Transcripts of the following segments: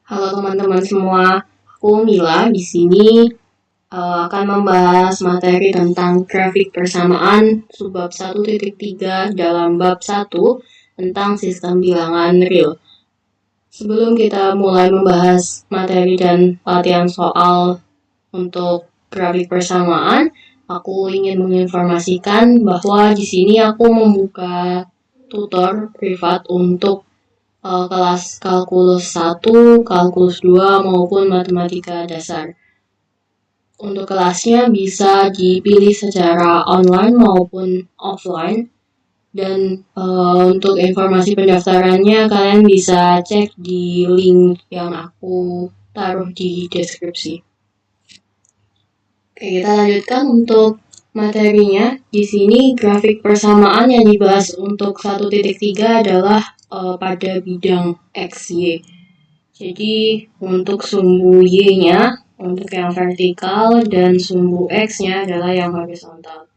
Halo teman-teman semua, aku Mila di sini akan membahas materi tentang grafik persamaan subbab 1.3 dalam bab 1 tentang sistem bilangan real. Sebelum kita mulai membahas materi dan latihan soal untuk grafik persamaan, aku ingin menginformasikan bahwa di sini aku membuka tutor privat untuk kelas kalkulus 1, kalkulus 2, maupun matematika dasar. Untuk kelasnya bisa dipilih secara online maupun offline. Dan untuk informasi pendaftarannya kalian bisa cek di link yang aku taruh di deskripsi. Oke, kita lanjutkan untuk materinya. Di sini grafik persamaan yang dibahas untuk 1.3 adalah pada bidang X, Y. Jadi untuk sumbu Y-nya untuk yang vertikal dan sumbu X-nya adalah yang horizontal.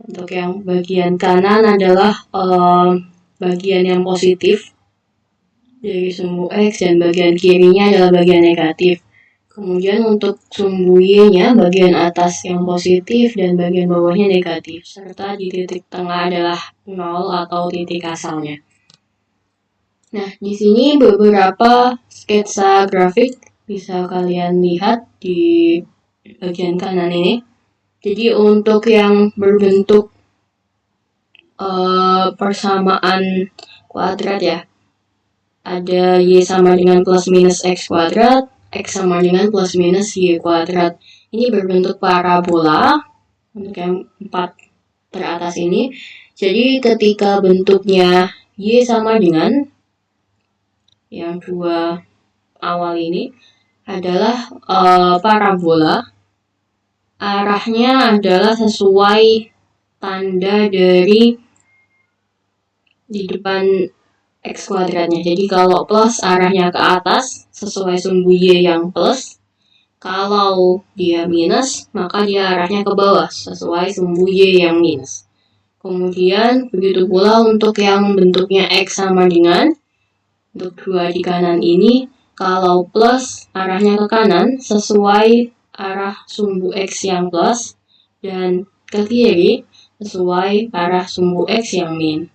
Untuk yang bagian kanan adalah bagian yang positif dari sumbu X dan bagian kirinya adalah bagian negatif. Kemudian untuk sumbu Y-nya bagian atas yang positif dan bagian bawahnya negatif, serta di titik tengah adalah 0 atau titik asalnya. Nah, di sini beberapa sketsa grafik bisa kalian lihat di bagian kanan ini. Jadi untuk yang berbentuk persamaan kuadrat ya, ada Y sama dengan plus minus X kuadrat, X sama dengan plus minus Y kuadrat. Ini berbentuk parabola untuk yang 4 teratas ini. Jadi ketika bentuknya Y sama dengan yang 2 awal ini adalah parabola, arahnya adalah sesuai tanda dari di depan X kuadratnya. Jadi kalau plus arahnya ke atas sesuai sumbu Y yang plus, kalau dia minus maka dia arahnya ke bawah sesuai sumbu Y yang minus. Kemudian begitu pula untuk yang bentuknya X sama dengan untuk 2 di kanan ini, kalau plus arahnya ke kanan sesuai arah sumbu X yang plus, dan ke kiri sesuai arah sumbu X yang min.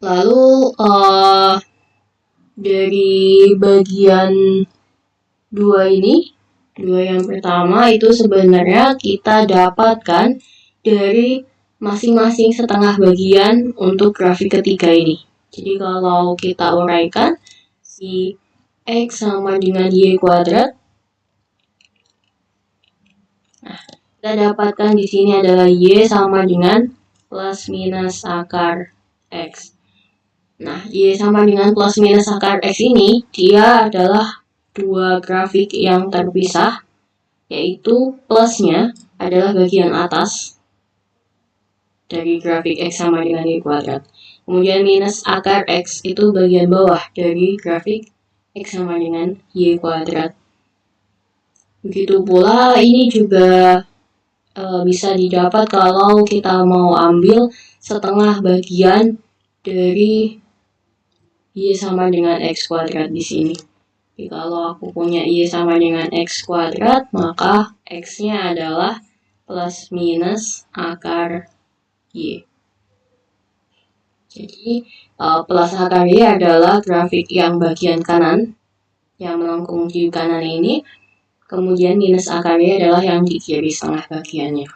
Lalu dari bagian 2 ini, 2 yang pertama itu sebenarnya kita dapatkan dari masing-masing setengah bagian untuk grafik ketiga ini. Jadi kalau kita uraikan, si X sama dengan Y kuadrat. Nah, kita dapatkan di sini adalah Y sama dengan plus minus akar X. Nah, Y sama dengan plus minus akar X ini, dia adalah 2 grafik yang terpisah, yaitu plusnya adalah bagian atas dari grafik X sama dengan Y kuadrat. Kemudian minus akar X itu bagian bawah dari grafik X sama dengan Y kuadrat. Begitu pula ini juga bisa didapat kalau kita mau ambil setengah bagian dari Y sama dengan X kuadrat di sini. Jadi kalau aku punya Y sama dengan X kuadrat, maka X-nya adalah plus minus akar Y. Jadi plus akar Y adalah grafik yang bagian kanan, yang melengkung di kanan ini. Kemudian minus akar Y adalah yang di kiri setengah bagiannya.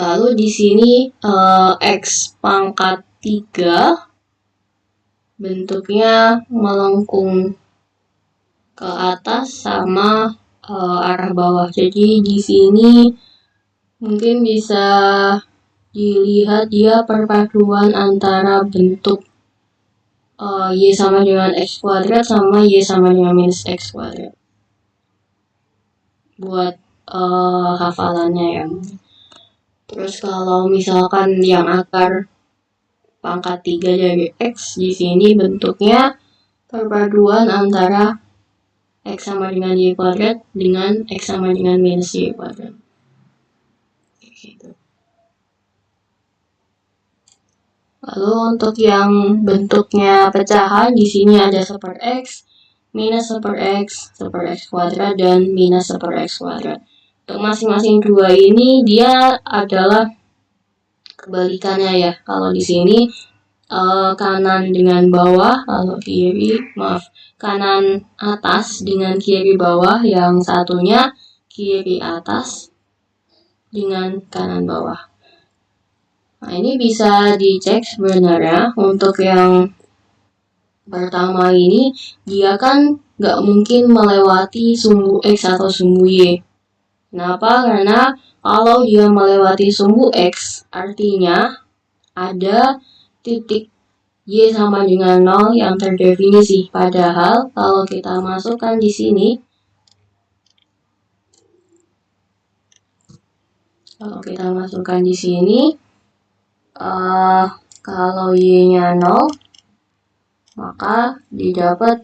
Lalu di sini X pangkat 3 bentuknya melengkung ke atas sama arah bawah. Jadi di sini mungkin bisa dilihat dia perpaduan antara bentuk Y sama dengan X kuadrat sama Y sama dengan minus X kuadrat. Buat hafalannya ya. Terus kalau misalkan yang akar pangkat 3 dari X, di sini bentuknya perpaduan antara X sama dengan Y kuadrat dengan X sama dengan minus Y kuadrat. Gitu. Lalu untuk yang bentuknya pecahan di sini ada 1 per X, minus 1 per X, 1 per X kuadrat, dan minus 1 per X kuadrat. Untuk masing-masing dua ini dia adalah kebalikannya ya. Kalau di sini kanan dengan bawah, lalu kanan atas dengan kiri bawah, yang satunya kiri atas dengan kanan bawah. Nah, ini bisa dicek sebenarnya untuk yang pertama ini, dia kan nggak mungkin melewati sumbu X atau sumbu Y. Kenapa? Karena kalau dia melewati sumbu X, artinya ada titik Y sama dengan 0 yang terdefinisi. Padahal kalau kita masukkan di sini, kalau Y-nya 0, maka didapat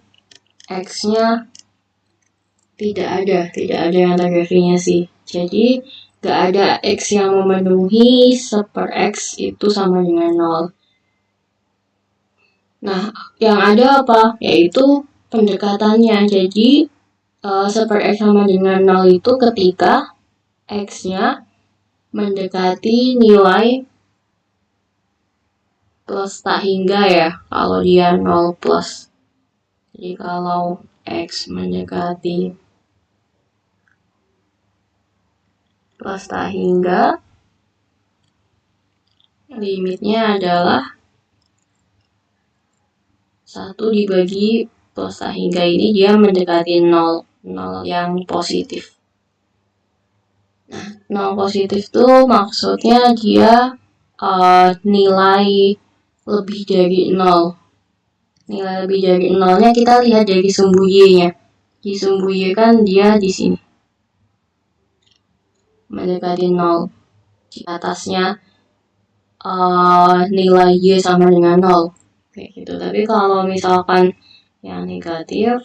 X-nya tidak ada yang terdefinisi. Jadi gak ada X yang memenuhi 1 per X itu sama dengan 0. Nah, yang ada apa? Yaitu pendekatannya. Jadi 1 per X sama dengan 0 itu ketika X-nya mendekati nilai plus tak hingga ya, kalau dia 0 plus. Jadi kalau X mendekati plus tak hingga, limitnya adalah 1 dibagi plus tak hingga ini, dia mendekati 0 yang positif. Nah, 0 positif tuh maksudnya dia nilai lebih dari 0. Nilai lebih dari 0-nya kita lihat dari sumbu Y-nya. Di sumbu Y kan dia di sini. Mendekati 0. Di atasnya nilai Y sama dengan 0. Kayak gitu. Tapi kalau misalkan yang negatif,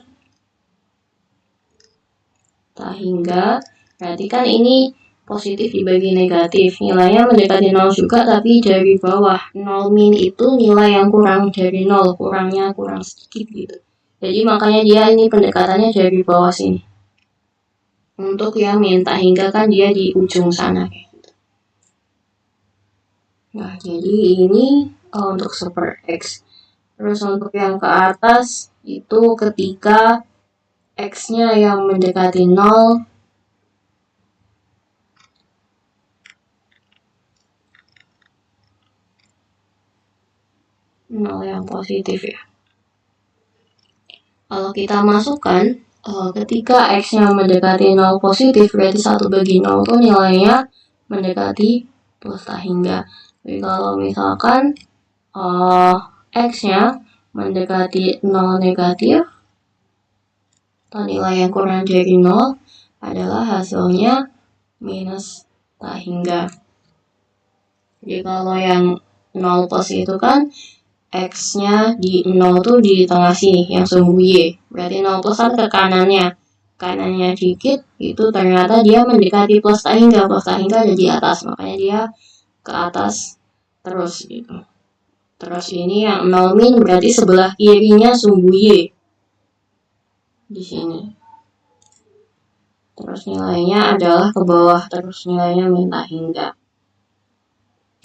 tak hingga, berarti kan ini positif dibagi negatif, nilainya mendekati 0 juga tapi dari bawah. 0 min itu nilai yang kurang dari 0, kurangnya kurang sedikit gitu. Jadi makanya dia ini pendekatannya dari bawah sini. Untuk yang min tak hingga kan dia di ujung sana kayak gitu. Nah, jadi ini untuk 1 per X. Terus untuk yang ke atas itu ketika X-nya yang mendekati 0, yang positif ya. Kalau kita masukkan ketika X-nya mendekati 0 positif, berarti 1 bagi 0 itu nilainya mendekati plus tak hingga. Jadi kalau misalkan X-nya mendekati 0 negatif, atau nilai yang kurang dari 0, adalah hasilnya minus tak hingga. Jadi kalau yang 0 plus itu kan X-nya di 0 tuh di tengah sini, yang sumbu Y. Berarti 0 plus kan ke kanannya. Kanannya dikit, itu ternyata dia mendekati plus tak hingga. Plus tak hingga ada di atas, makanya dia ke atas terus gitu. Terus ini yang 0 min berarti sebelah kirinya sumbu Y. Di sini. Terus nilainya adalah ke bawah, terus nilainya min tak hingga.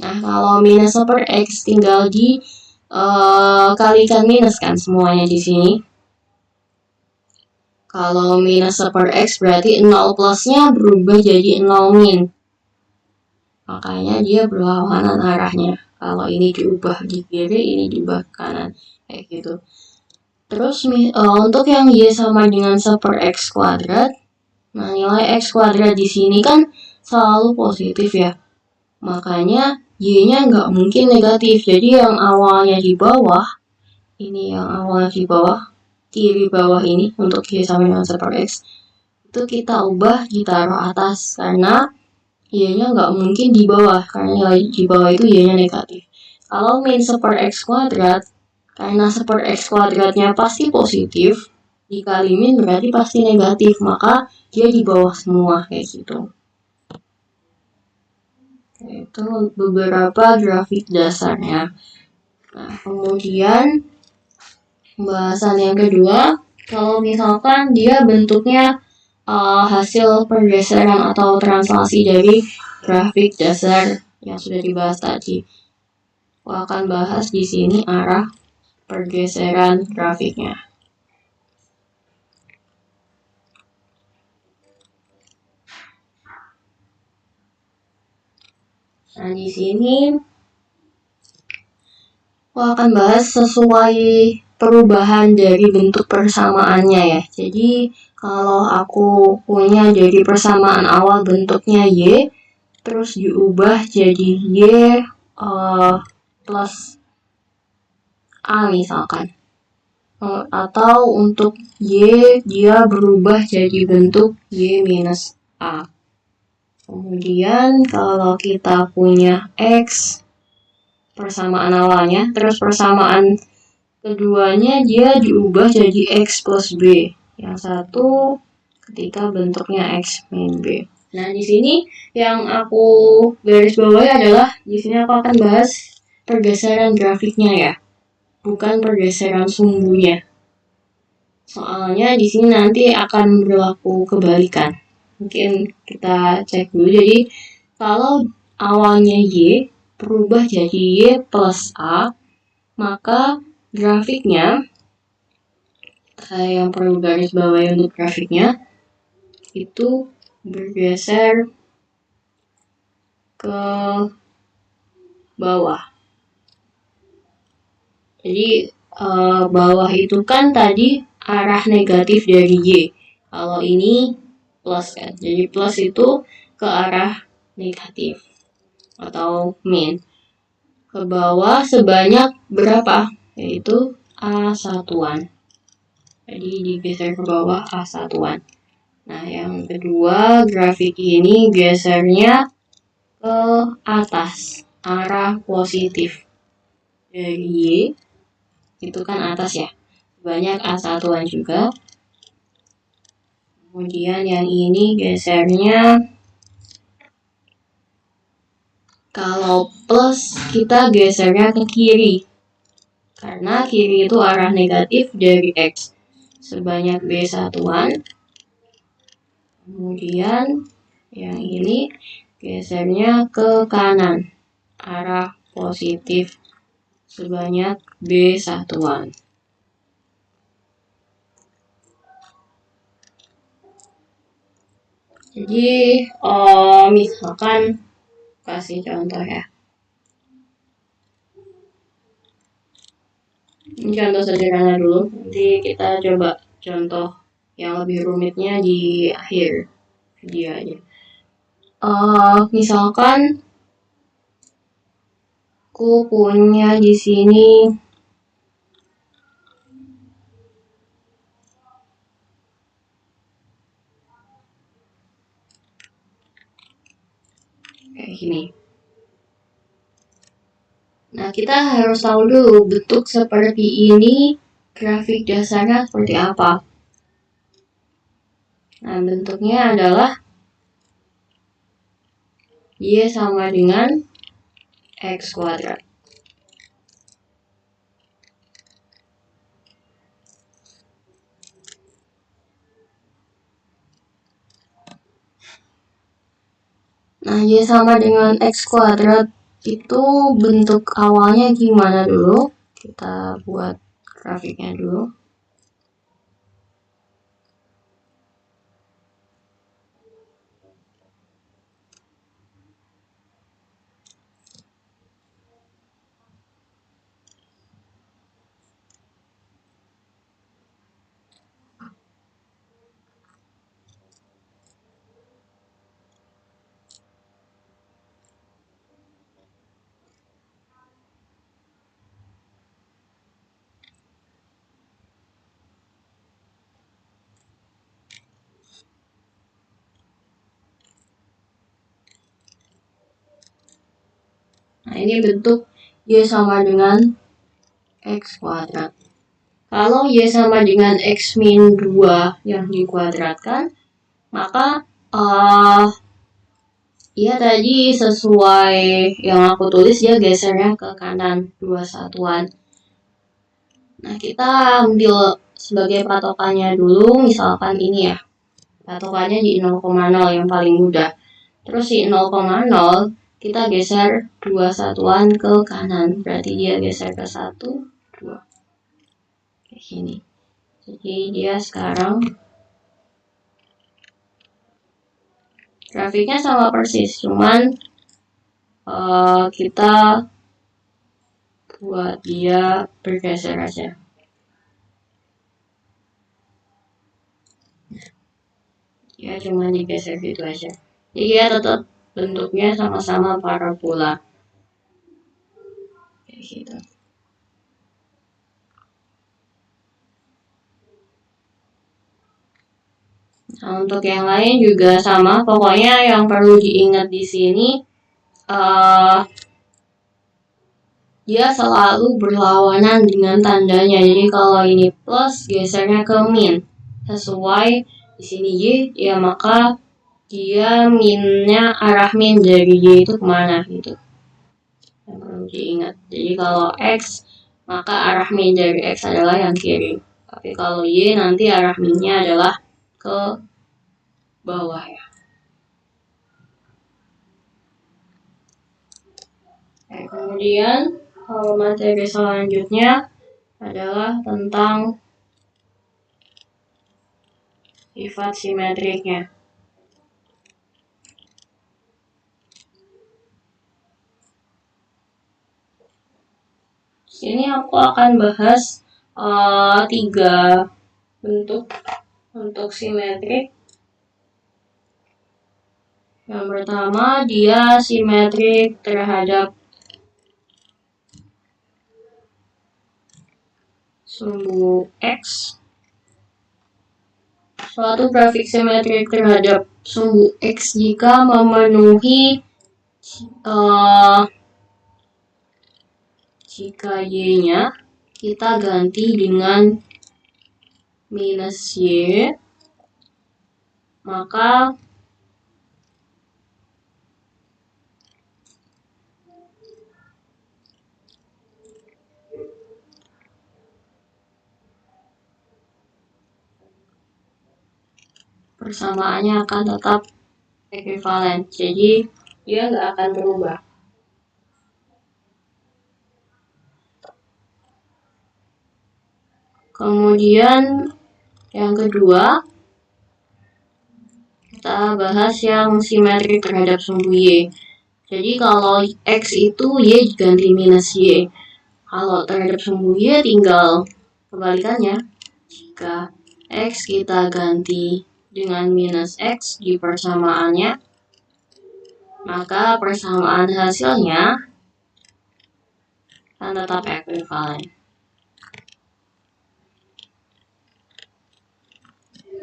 Nah, kalau minus 1 per X tinggal di kalikan minus kan semuanya di sini. Kalau minus 1 per X berarti 0 plusnya berubah jadi 0 min. Makanya dia berlawanan arahnya. Kalau ini diubah di kiri, ini diubah ke kanan. Kayak gitu. Terus untuk yang Y sama dengan 1 per X kuadrat, nah nilai X kuadrat di sini kan selalu positif ya. Makanya Y-nya nggak mungkin negatif. Jadi yang awalnya di bawah, ini yang awalnya di bawah, kiri bawah ini untuk Y sama dengan 1 per X, itu kita ubah ditaruh atas. Karena Y-nya nggak mungkin di bawah, karena nilai di bawah itu Y-nya negatif. Kalau min 1 per X kuadrat, karena 1 per X kuadratnya pasti positif, dikali min berarti pasti negatif, maka dia di bawah semua kayak gitu. Itu beberapa grafik dasarnya. Nah, kemudian pembahasan yang kedua, kalau misalkan dia bentuknya hasil pergeseran atau translasi dari grafik dasar yang sudah dibahas tadi. Aku akan bahas di sini arah pergeseran grafiknya. Nah, di sini aku akan bahas sesuai perubahan dari bentuk persamaannya ya. Jadi kalau aku punya dari persamaan awal bentuknya Y, terus diubah jadi Y plus A misalkan. Atau untuk Y dia berubah jadi bentuk Y minus A. Kemudian kalau kita punya X persamaan awalnya, terus persamaan keduanya dia diubah jadi X plus B. Yang satu ketika bentuknya X min B. Nah, di sini yang aku garis bawahi adalah di sini aku akan bahas pergeseran grafiknya ya, bukan pergeseran sumbunya. Soalnya di sini nanti akan berlaku kebalikan. Mungkin kita cek dulu. Jadi kalau awalnya Y berubah jadi Y plus A, maka grafiknya, saya yang perlu garis bawahi untuk grafiknya, itu bergeser ke bawah. Jadi bawah itu kan tadi arah negatif dari Y. Kalau ini plus kan. Jadi plus itu ke arah negatif atau min. Ke bawah sebanyak berapa? Yaitu A1-an. Jadi digeser ke bawah A1-an. Nah, yang kedua, grafik ini gesernya ke atas, arah positif. Dari Y, itu kan atas ya, banyak A1-an juga. Kemudian yang ini gesernya, kalau plus kita gesernya ke kiri, karena kiri itu arah negatif dari X, sebanyak B1-an. Kemudian yang ini gesernya ke kanan, arah positif, sebanyak B1-an. Jadi misalkan kasih contoh ya. Ini contoh sederhana dulu, nanti kita coba contoh yang lebih rumitnya di akhir video aja. Misalkan aku punya di sini kayak gini. Nah, kita harus tahu dulu bentuk seperti ini grafik dasarnya seperti apa. Nah, bentuknya adalah Y sama dengan X kuadrat. Nah, Y sama dengan X kuadrat itu bentuk awalnya gimana dulu? Kita buat grafiknya dulu. Nah, ini bentuk Y sama dengan X kuadrat. Kalau Y sama dengan X min 2 yang dikuadratkan, maka Iya tadi sesuai yang aku tulis dia gesernya ke kanan 2 satuan. Nah kita ambil sebagai patokannya dulu, misalkan ini ya. Patokannya di 0,0 yang paling mudah. Terus di 0,0 kita geser 2 satuan ke kanan. Berarti dia geser ke 1, 2. Kayak gini. Jadi dia sekarang grafiknya sama persis, cuman kita buat dia bergeser aja. Ya cuma digeser gitu aja. Jadi ya tetap bentuknya sama-sama parabola. Kayak gitu. Nah, untuk yang lain juga sama. Pokoknya yang perlu diingat di sini dia selalu berlawanan dengan tandanya. Jadi kalau ini plus gesernya ke min. Sesuai di sini Y, ya maka dia minnya arah min dari Y itu kemana gitu. Yang perlu diingat. Jadi kalau X, maka arah min dari X adalah yang kiri. Tapi kalau Y nanti arah minnya adalah ke bawah ya. Nah, kemudian kalau materi selanjutnya adalah tentang sifat simetriknya. Sini aku akan bahas 3 bentuk untuk simetrik. Yang pertama dia simetrik terhadap sumbu X. Suatu grafik simetrik terhadap sumbu X jika memenuhi jika Y-nya kita ganti dengan minus Y, maka persamaannya akan tetap ekuivalen. Jadi dia nggak akan berubah. Kemudian yang kedua, kita bahas yang simetrik terhadap sumbu Y. Jadi kalau X itu Y ganti minus Y. Kalau terhadap sumbu Y tinggal kebalikannya. Jika X kita ganti dengan minus X di persamaannya, maka persamaan hasilnya akan tetap ekuivalen.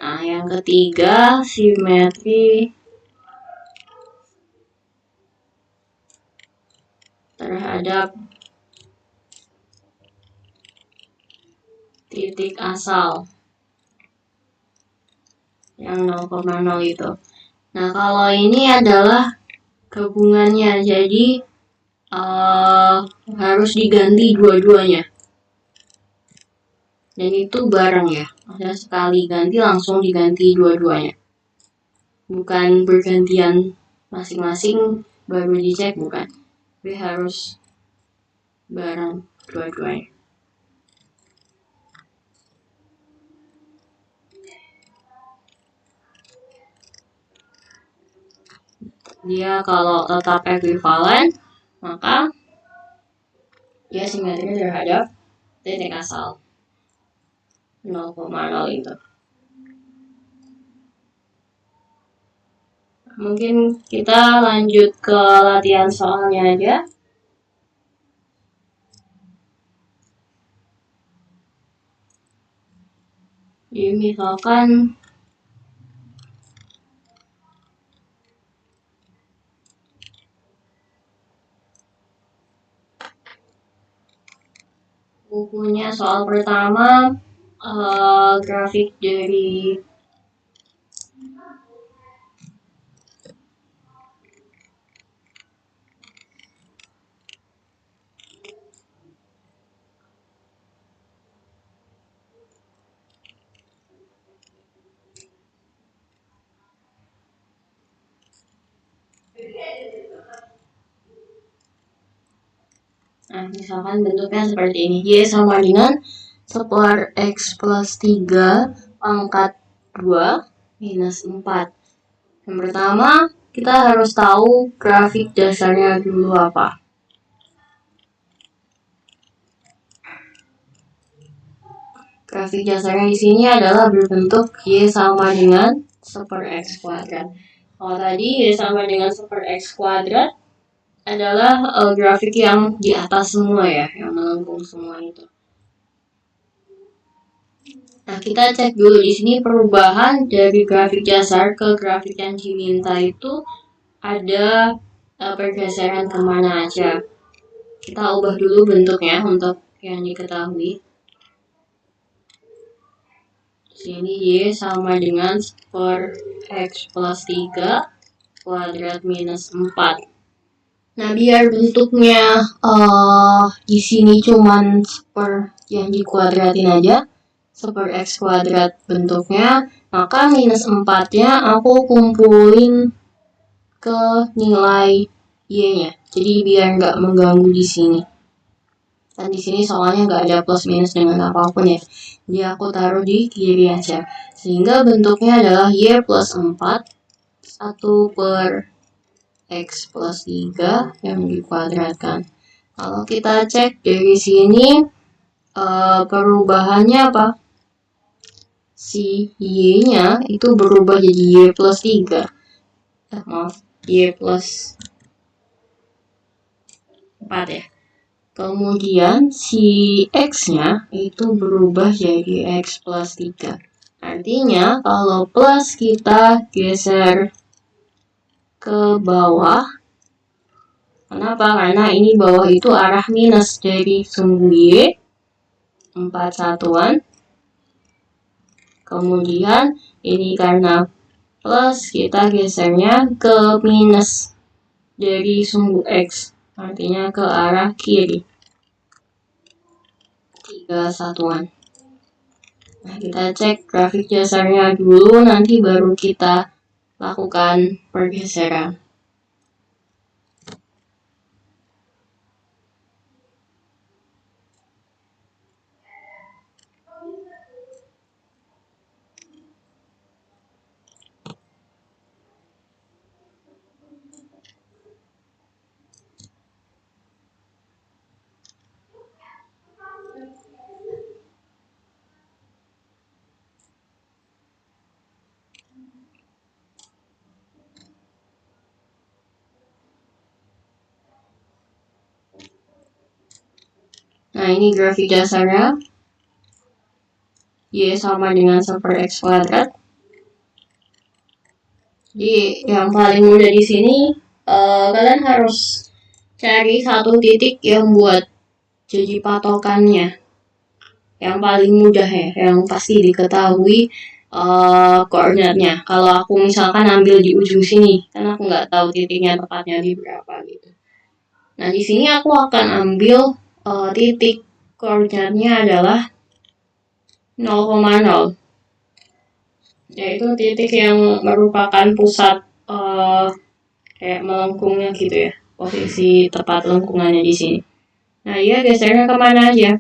Nah, yang ketiga, simetri terhadap titik asal yang 0,0 itu. Nah, kalau ini adalah gabungannya, jadi harus diganti dua-duanya. Dan itu bareng ya, ada sekali ganti langsung diganti dua-duanya. Bukan bergantian masing-masing baru dicek, bukan. Tapi harus bareng dua-duanya. Dia kalau tetap ekuivalen, maka dia simetri terhadap titik asal 0,0 itu. Mungkin kita lanjut ke latihan soalnya aja. Jadi misalkan bukunya soal pertama grafik dari Nah, misalkan bentuknya seperti ini. Y sama dengan 1 X plus 3 pangkat 2 minus 4. Yang pertama, kita harus tahu grafik dasarnya dulu apa. Grafik dasarnya di sini adalah berbentuk Y sama dengan 1/X kuadrat. Kalau tadi Y sama dengan 1/X kuadrat adalah grafik yang di atas semua ya, yang melengkung semua itu. Nah, kita cek dulu di sini perubahan dari grafik dasar ke grafik yang diminta itu ada pergeseran kemana aja. Kita ubah dulu bentuknya untuk yang diketahui. Sini Y sama dengan 1/X plus 3 kuadrat minus 4. Nah, biar bentuknya di sini cuman yang dikuadratin aja, 1/X kuadrat bentuknya, maka minus 4-nya aku kumpulin ke nilai Y-nya. Jadi biar nggak mengganggu di sini. Dan di sini soalnya nggak ada plus minus dengan apapun ya. Jadi aku taruh di kiri aja. Sehingga bentuknya adalah Y plus 4, 1/X plus 3 yang dikuadratkan. Kalau kita cek dari sini, perubahannya apa? Si Y-nya itu berubah jadi Y plus 3. Maaf, Y plus 4 ya. Kemudian si X-nya itu berubah jadi X plus 3. Artinya kalau plus kita geser ke bawah. Kenapa? Karena ini bawah itu arah minus dari sumbu Y 4 satuan. Kemudian ini karena plus kita gesernya ke minus dari sumbu X. Artinya ke arah kiri. 3 satuan. Nah, kita cek grafik dasarnya dulu, nanti baru kita lakukan pergeseran. Nah, ini grafik dasarnya. Y sama dengan 1/X kuadrat. Jadi yang paling mudah di sini kalian harus cari satu titik yang buat jadi patokannya. Yang paling mudah ya, yang pasti diketahui koordinatnya. Kalau aku misalkan ambil di ujung sini, kan aku nggak tahu titiknya tepatnya di berapa gitu. Nah, di sini aku akan ambil titik koordinatnya adalah 0,0. Yaitu titik yang merupakan pusat kayak melengkungnya gitu ya, posisi tepat lengkungannya di sini. Nah, dia gesernya kemana aja?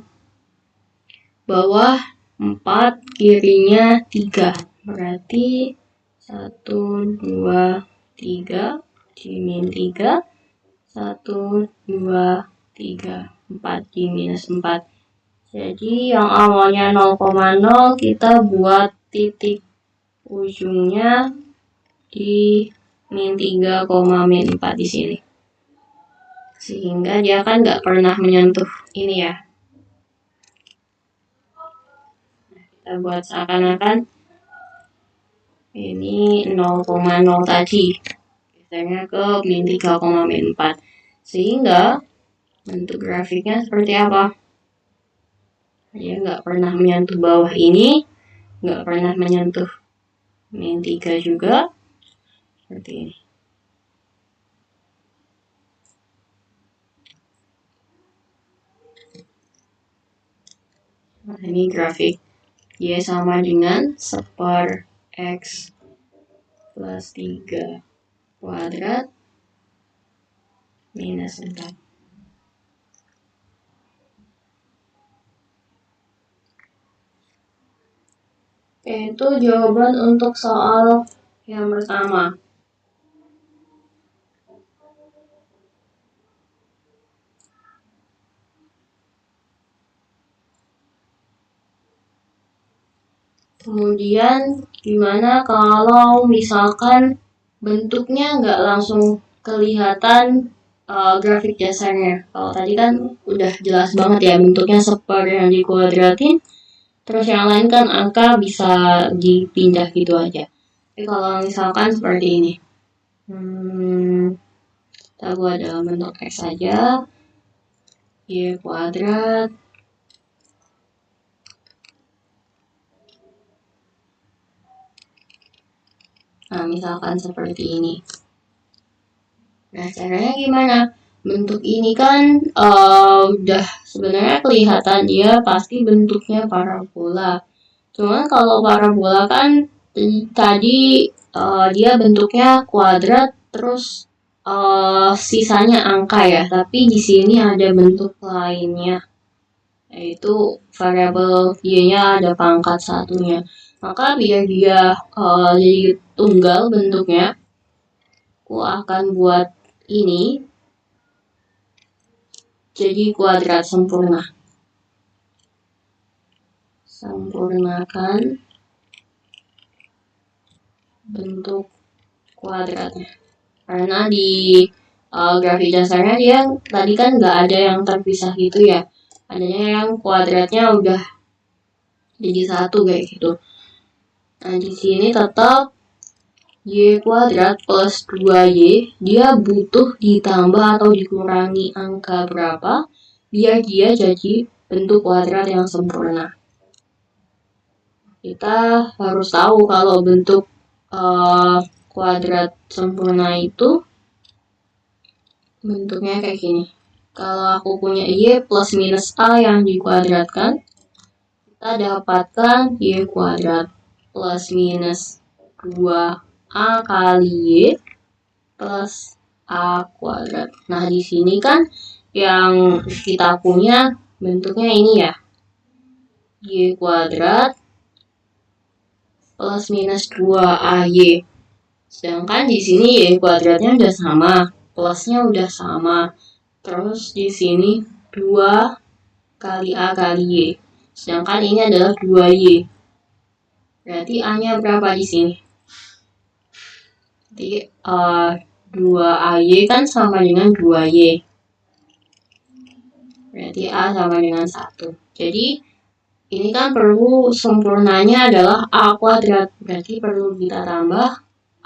Bawah 4, kirinya 3. Berarti 1, 2, 3, dimin 3, 1, 2, 3, 4, diminus 4. Jadi yang awalnya 0,0 kita buat titik ujungnya di min 3, min 4 di sini. Sehingga dia kan nggak pernah menyentuh ini ya. Kita buat seakan-akan ini 0,0 tadi. Biasanya ke min 3, min 4. Sehingga bentuk grafiknya seperti apa? Dia nggak pernah menyentuh bawah ini, nggak pernah menyentuh min 3 juga. Seperti ini. Nah, ini grafik Y sama dengan 1/X plus 3 kuadrat minus 4. yaitu jawaban untuk soal yang pertama. Kemudian gimana kalau misalkan bentuknya nggak langsung kelihatan grafik dasarnya? Kalau tadi kan udah jelas banget ya bentuknya seperti yang dikuadratin, terus yang lain kan angka bisa dipindah gitu aja. Tapi kalau misalkan seperti ini, kita buat dalam bentuk X saja, Y kuadrat, nah misalkan seperti ini. Nah caranya gimana? Bentuk ini kan udah sebenarnya kelihatan dia pasti bentuknya parabola. Cuman kalau parabola kan tadi dia bentuknya kuadrat terus sisanya angka ya. Tapi di sini ada bentuk lainnya, yaitu variabel y-nya ada pangkat satunya. Maka biar dia jadi tunggal bentuknya, aku akan buat ini jadi kuadrat sempurna. Sempurnakan bentuk kuadratnya. Karena di grafik dasarnya dia tadi kan nggak ada yang terpisah gitu ya. Adanya yang kuadratnya udah jadi satu kayak gitu. Nah di sini tetap y kuadrat plus 2y, dia butuh ditambah atau dikurangi angka berapa biar dia jadi bentuk kuadrat yang sempurna. Kita harus tahu kalau bentuk kuadrat sempurna itu bentuknya kayak gini. Kalau aku punya y plus minus a yang dikuadratkan, kita dapatkan y kuadrat plus minus 2a kali y plus a kuadrat. Nah di sini kan yang kita punya bentuknya ini ya, y kuadrat plus minus 2ay. Sedangkan di sini y kuadratnya udah sama, plusnya udah sama. Terus di sini 2 kali a kali y. Sedangkan ini adalah 2y. Berarti a-nya berapa di sini? Jadi 2ay kan sama dengan 2y. Berarti a sama dengan 1. Jadi ini kan perlu sempurnanya adalah a kuadrat. Berarti perlu kita tambah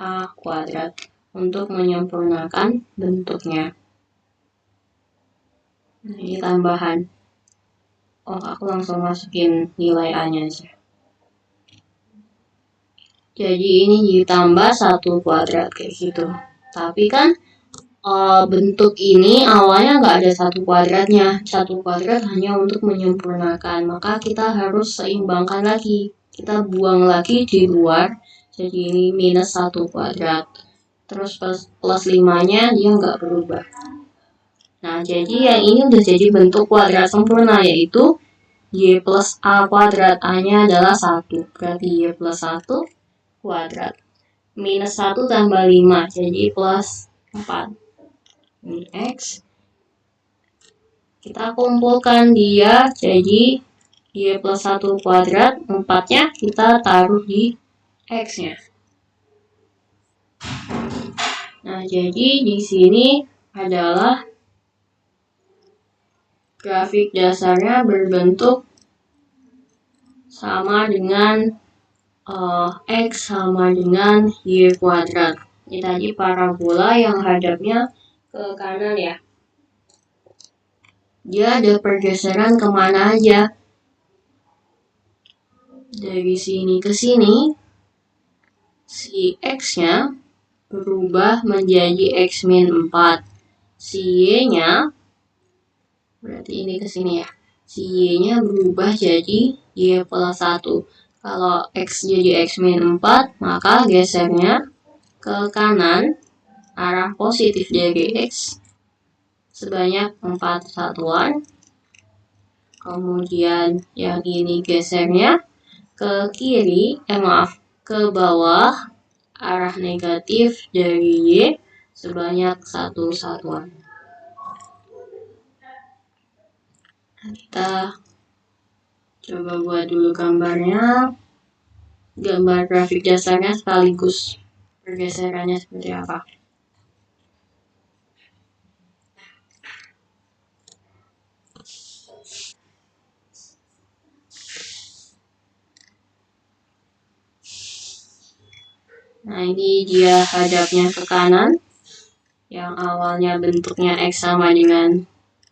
a kuadrat untuk menyempurnakan bentuknya. Nah, ini tambahan. Oh, aku langsung masukin nilai a-nya aja. Jadi ini ditambah 1 kuadrat kayak gitu. Tapi kan bentuk ini awalnya nggak ada 1 kuadratnya. 1 kuadrat hanya untuk menyempurnakan. Maka kita harus seimbangkan lagi. Kita buang lagi di luar. Jadi ini minus 1 kuadrat. Terus plus 5-nya dia nggak berubah. Nah, jadi yang ini udah jadi bentuk kuadrat sempurna, yaitu y plus a kuadrat. A-nya adalah 1. Berarti y plus 1 kuadrat. Minus 1 tambah 5, jadi plus 4. Ini X. Kita kumpulkan dia jadi y plus 1 kuadrat. 4-nya kita taruh di X-nya. Nah, jadi di sini adalah grafik dasarnya berbentuk sama dengan X sama dengan y kuadrat. Ini tadi parabola yang hadapnya ke kanan ya. Dia ada pergeseran kemana aja. Dari sini ke sini, si X-nya berubah menjadi X min 4. Si Y-nya, berarti ini ke sini ya. Si Y-nya berubah jadi Y plus 1. Kalau X jadi X min 4, maka gesernya ke kanan arah positif dari X sebanyak 4 satuan. Kemudian yang ini gesernya ke kiri, ke bawah arah negatif dari Y sebanyak 1 satuan. Kita coba buat dulu gambarnya, gambar grafik dasarnya sekaligus pergeserannya seperti apa. Nah, ini dia hadapnya ke kanan, yang awalnya bentuknya X sama dengan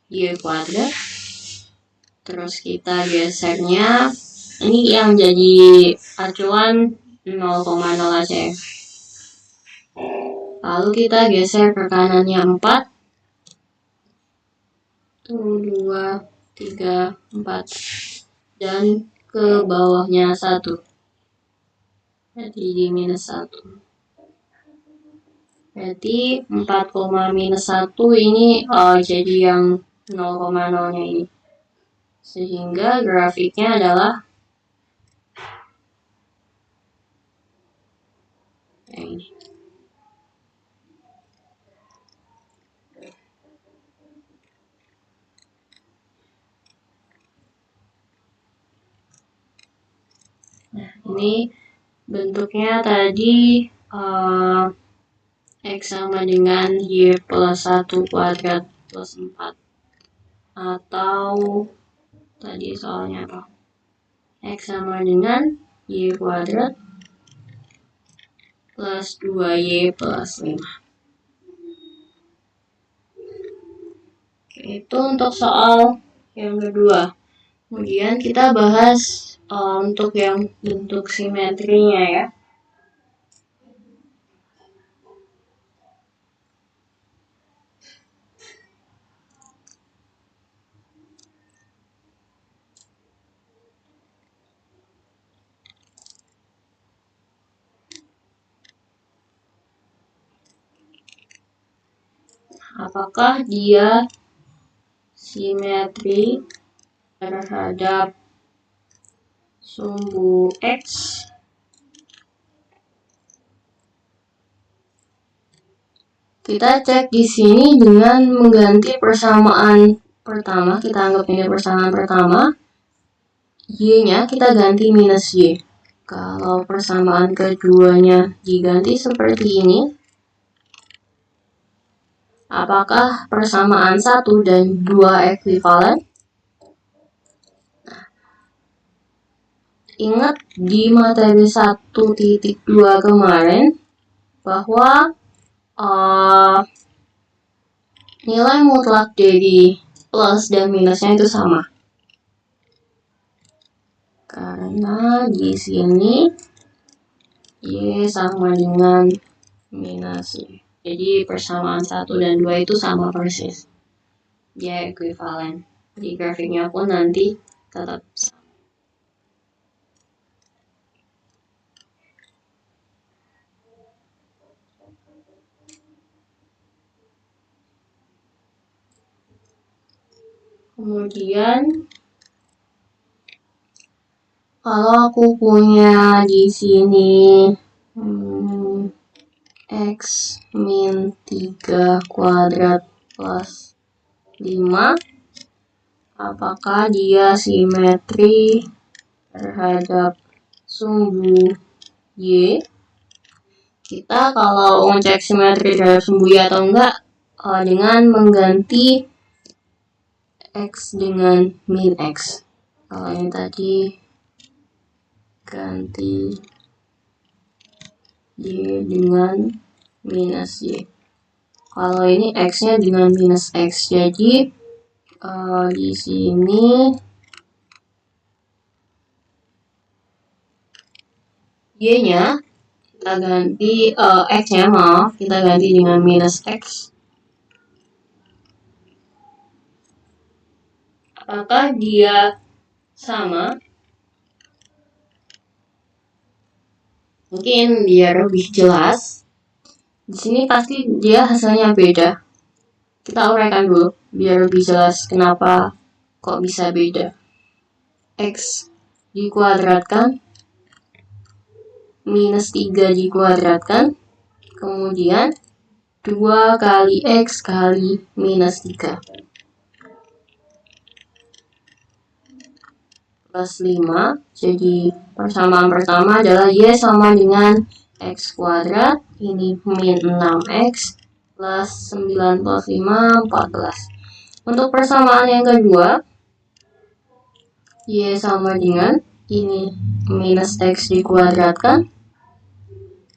Y kuadrat. Terus kita gesernya, ini yang jadi acuan 0,0 aja ya. Lalu kita geser ke kanannya 4. 2, 3, 4. Dan ke bawahnya 1. Jadi di minus 1. Berarti 4, minus 1 ini jadi yang 0,0-nya ini. Sehingga grafiknya adalah ini. Nah, ini bentuknya tadi X sama dengan Y plus 1 kuadrat plus 4. Atau tadi soalnya apa? X sama dengan Y kuadrat plus 2Y plus 5. Oke, itu untuk soal yang kedua. Kemudian kita bahas untuk yang bentuk simetrinya ya. Apakah dia simetri terhadap sumbu X? Kita cek di sini dengan mengganti persamaan pertama. Kita anggap ini persamaan pertama. Y-nya kita ganti minus Y. Kalau persamaan keduanya diganti seperti ini, apakah persamaan 1 dan 2 ekuivalen? Nah, ingat di materi 1.2 kemarin bahwa nilai mutlak dari plus dan minusnya itu sama. Karena di sini Y sama dengan minus Y. Jadi persamaan 1 dan 2 itu sama persis. Dia ekuivalen. Di grafiknya pun nanti tetap sama. Kemudian kalau aku punya di sini X min 3 kuadrat plus 5, apakah dia simetri terhadap sumbu Y? Kita kalau ngecek simetri terhadap sumbu Y atau enggak dengan mengganti X dengan min X. Kalau ini tadi ganti Y dengan minus Y. Kalau ini X-nya dengan minus X. Jadi di sini Y-nya kita ganti X-nya kita ganti dengan minus X. Apakah dia sama? Mungkin biar lebih jelas, di sini pasti dia hasilnya beda. Kita uraikan dulu biar lebih jelas kenapa kok bisa beda. X dikuadratkan minus 3 dikuadratkan, kemudian 2 kali X kali minus 3. Plus 5, jadi persamaan pertama adalah Y sama dengan X kuadrat, ini min 6X, plus 9 plus 5, 14. Untuk persamaan yang kedua, Y sama dengan ini minus X dikuadratkan,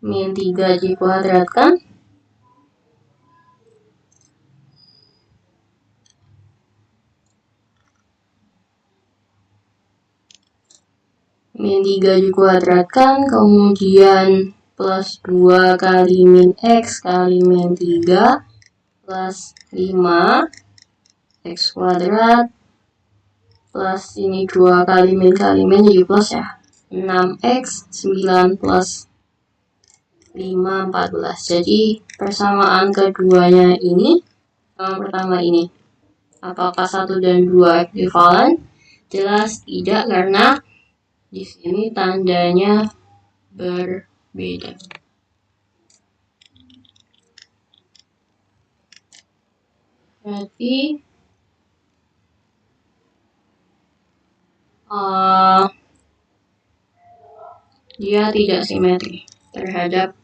min 3 dikuadratkan, min 3 dikuadratkan, kemudian plus 2 kali min X kali min 3, plus 5 X kuadrat, plus ini 2 kali min jadi plus ya, 6X, 9 plus 5, 14. Jadi persamaan keduanya ini sama pertama ini. Apakah 1 dan 2 ekuivalen? Jelas tidak, karena di sini tandanya berbeda. Berarti dia tidak simetri terhadap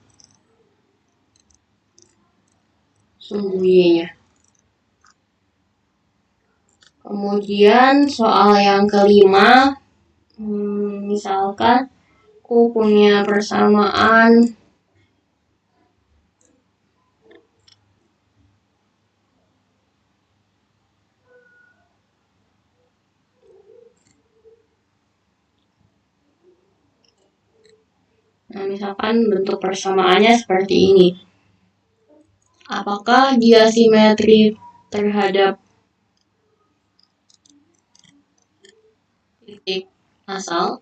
sumbu Y-nya. Kemudian soal yang kelima, misalkan aku punya persamaan misalkan bentuk persamaannya seperti ini. Apakah dia simetri terhadap titik asal?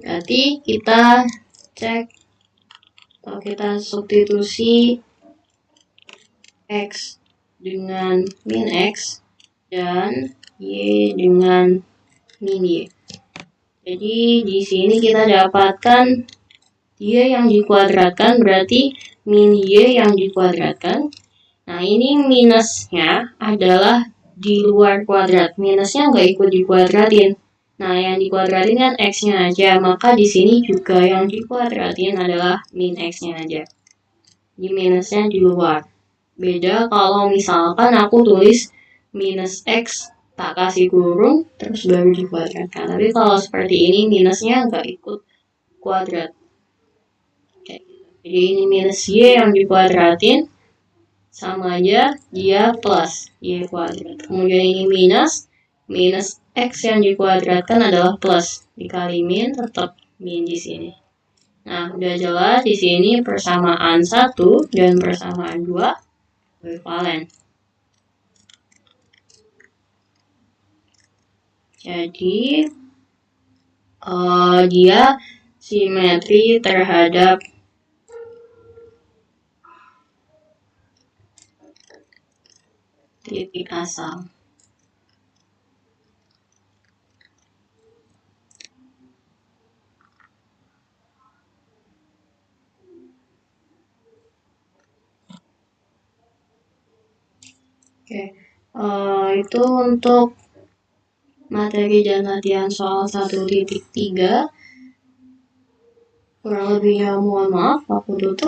Berarti kita cek atau kita substitusi X dengan min X dan Y dengan min Y. Jadi di sini kita dapatkan Y yang dikuadratkan berarti min Y yang dikuadratkan. Nah, ini minusnya adalah di luar kuadrat. Minusnya nggak ikut dikuadratin. Nah, yang dikuadratin kan X-nya aja. Maka di sini juga yang dikuadratin adalah min X-nya aja. Jadi minusnya di luar. Beda kalau misalkan aku tulis minus X tak kasih kurung terus baru dikuadratkan. Tapi kalau seperti ini minusnya nggak ikut kuadrat. Jadi ini minus Y yang dikuadratin sama aja dia plus Y kuadrat. Kemudian ini minus X yang dikuadratkan adalah plus dikali min, tetap min di sini. Nah, udah jelas di sini persamaan 1 dan persamaan 2 ekuivalen. Jadi dia simetri terhadap titik asal. Oke, itu untuk materi dan latihan soal 1.3. Kurang lebihnya mohon maaf, aku tutup.